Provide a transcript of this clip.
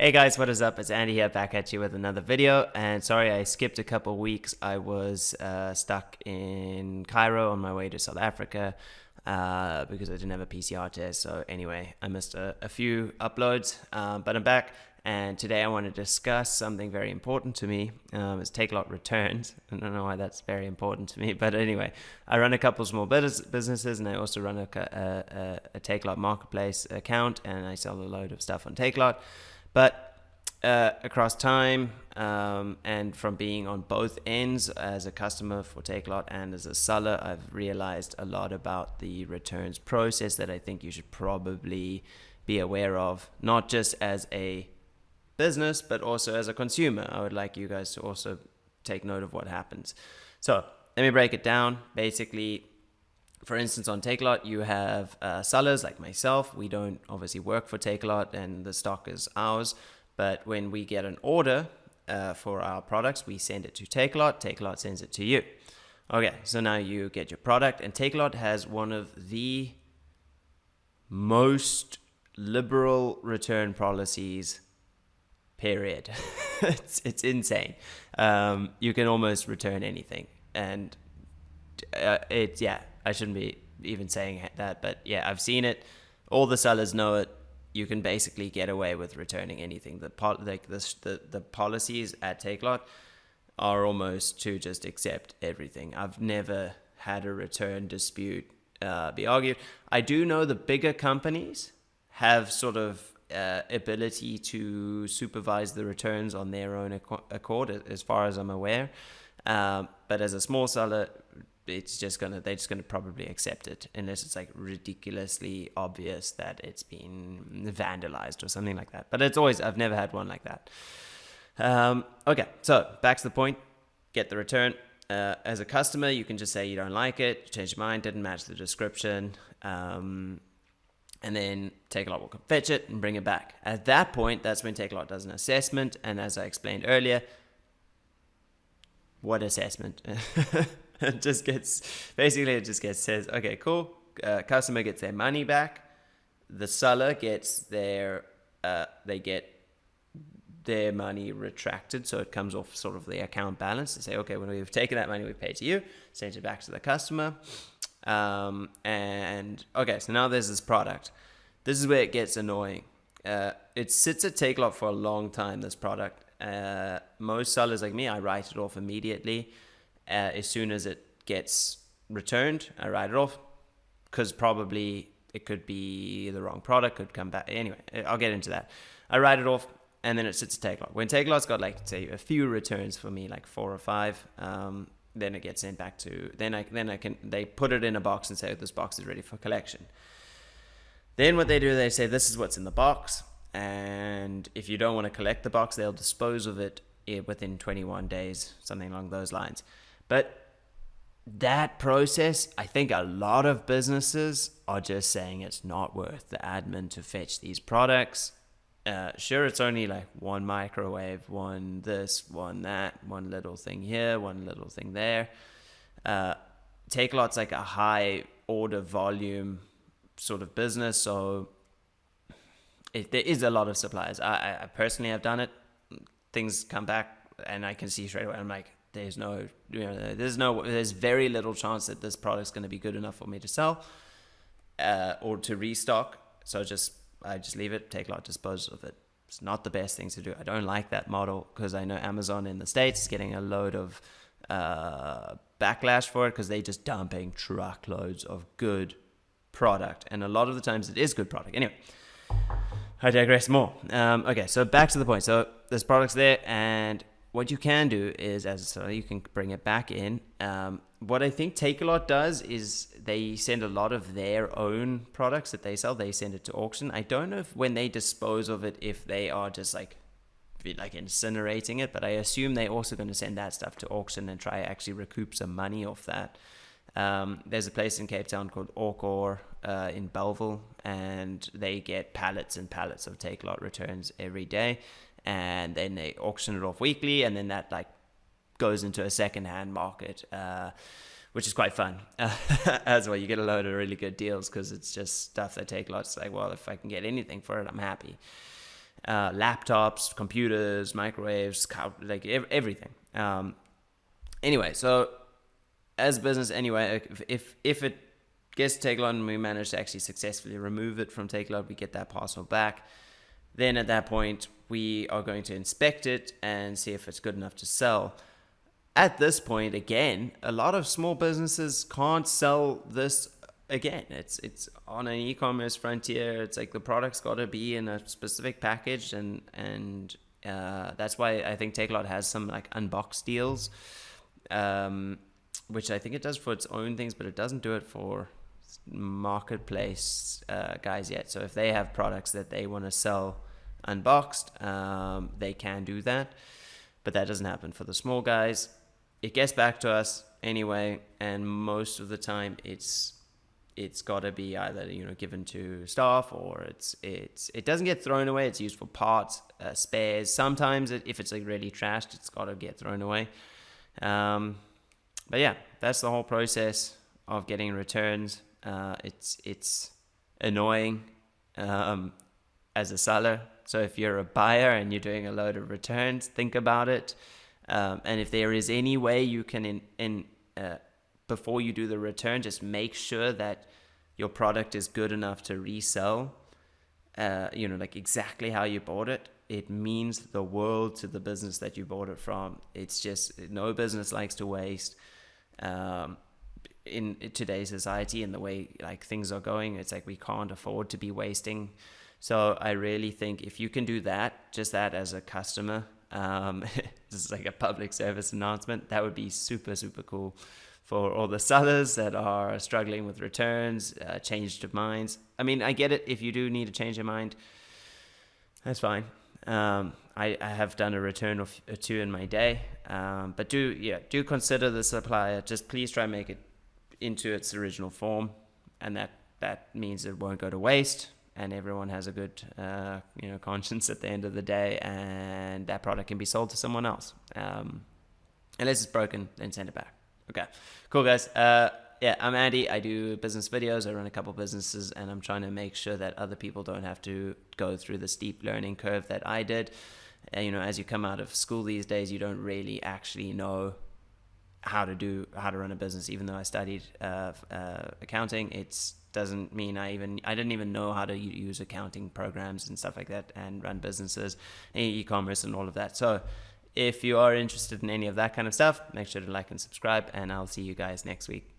Hey guys, what is up? It's Andy here, back at you with another video. And sorry I skipped a couple weeks. I was stuck in Cairo on my way to South Africa because I didn't have a PCR test. So anyway, I missed a few uploads, but I'm back. And today I want to discuss something very important to me. It's Takealot Returns. I don't know why that's very important to me, but anyway, I run a couple small businesses, and I also run a Takealot marketplace account, and I sell a load of stuff on Takealot. But across time and from being on both ends as a customer for Takealot and as a seller, I've realized a lot about the returns process that I think you should probably be aware of, not just as a business, but also as a consumer. I would like you guys to also take note of what happens. So let me break it down. Basically, for instance, on Takealot, you have sellers like myself. We don't obviously work for Takealot and the stock is ours. But when we get an order for our products, we send it to Takealot. Takealot sends it to you. Okay, so now you get your product, and Takealot has one of the most liberal return policies, period. It's insane. You can almost return anything. And I shouldn't be even saying that, but yeah, I've seen it. All the sellers know it. You can basically get away with returning anything. The policies at Takealot are almost to just accept everything. I've never had a return dispute be argued. I do know the bigger companies have sort of ability to supervise the returns on their own accord, as far as I'm aware. But as a small seller, they're just gonna probably accept it unless it's like ridiculously obvious that it's been vandalized or something like that. But I've never had one like that. Okay, so back to the point. Get the return. As a customer, you can just say you don't like it, change your mind, didn't match the description, and then Takealot will come fetch it and bring it back. At that point, that's when Takealot does an assessment, and as I explained earlier, what assessment? It just says, okay, cool. Customer gets their money back. The seller gets their money retracted, so it comes off sort of the account balance. They say, okay, when we've taken that money, we paid to you, sent it back to the customer. And okay, so now there's this product. This is where it gets annoying. It sits at Takealot for a long time, this product. Most sellers like me, I write it off immediately. As soon as it gets returned, I write it off, because probably it could be the wrong product, could come back. Anyway, I'll get into that. I write it off, and then it sits at Takealot. When Takealot's got, like, say, a few returns for me, like 4 or 5, then it gets sent back to. They put it in a box and say, this box is ready for collection. Then what they do, they say, this is what's in the box, and if you don't want to collect the box, they'll dispose of it within 21 days, something along those lines. But that process, I think a lot of businesses are just saying it's not worth the admin to fetch these products. Sure, it's only like one microwave, one this, one that, one little thing here, one little thing there. Takealot's like a high order volume sort of business, so there is a lot of suppliers. I personally have done it. Things come back, and I can see straight away. I'm like, there's very little chance that this product's going to be good enough for me to sell or to restock. So I just leave it. Takealot disposes of it. It's not the best thing to do. I don't like that model, because I know Amazon in the States is getting a load of backlash for it, because they're just dumping truckloads of good product, and a lot of the times it is good product. Anyway, I digress more. Okay, so back to the point. So this product's there, and what you can do is, as a seller, you can bring it back in. What I think Takealot does is they send a lot of their own products that they sell, they send it to auction. I don't know if when they dispose of it, if they are just like incinerating it, but I assume they're also going to send that stuff to auction and try actually recoup some money off that. There's a place in Cape Town called Orkor in Belleville, and they get pallets and pallets of Takealot returns every day, and then they auction it off weekly, and then that like goes into a second-hand market, which is quite fun as well. You get a load of really good deals, because it's just stuff that Takealot's like, well, if I can get anything for it, I'm happy. laptops, computers, microwaves, like everything. Anyway, so as a business, anyway, if it gets to Takealot and we manage to actually successfully remove it from Takealot, we get that parcel back. Then at that point, we are going to inspect it and see if it's good enough to sell. At this point, again, a lot of small businesses can't sell this. Again, it's on an e-commerce frontier. It's like the product's got to be in a specific package, and that's why I think Takealot has some like unboxed deals, which I think it does for its own things, but it doesn't do it for marketplace guys yet. So if they have products that they want to sell unboxed, they can do that, but that doesn't happen for the small guys. It gets back to us anyway, and most of the time it's got to be either given to staff, or it doesn't get thrown away. It's used for parts, spares. Sometimes if it's like really trashed, it's got to get thrown away. But yeah, that's the whole process of getting returns. It's annoying as a seller. So if you're a buyer and you're doing a load of returns, think about it. And if there is any way you can, before you do the return, just make sure that your product is good enough to resell, like exactly how you bought it. It means the world to the business that you bought it from. It's just, no business likes to waste. In today's society and the way like things are going, it's like we can't afford to be wasting. So I really think if you can do that, just that as a customer, this is like a public service announcement, that would be super, super cool for all the sellers that are struggling with returns, change of minds. I mean, I get it. If you do need to change your mind, that's fine. I have done a return or two in my day, but do consider the supplier. Just please try and make it into its original form, and that means it won't go to waste, and everyone has a good conscience at the end of the day, and that product can be sold to someone else. Unless it's broken, then send it back. Okay, cool guys. I'm Andy. I do business videos. I run a couple businesses, and I'm trying to make sure that other people don't have to go through the steep learning curve that I did. As you come out of school these days, you don't really actually know how to run a business. Even though I studied accounting, it doesn't mean I didn't even know how to use accounting programs and stuff like that, and run businesses, e-commerce and all of that. So if you are interested in any of that kind of stuff, make sure to like and subscribe, and I'll see you guys next week.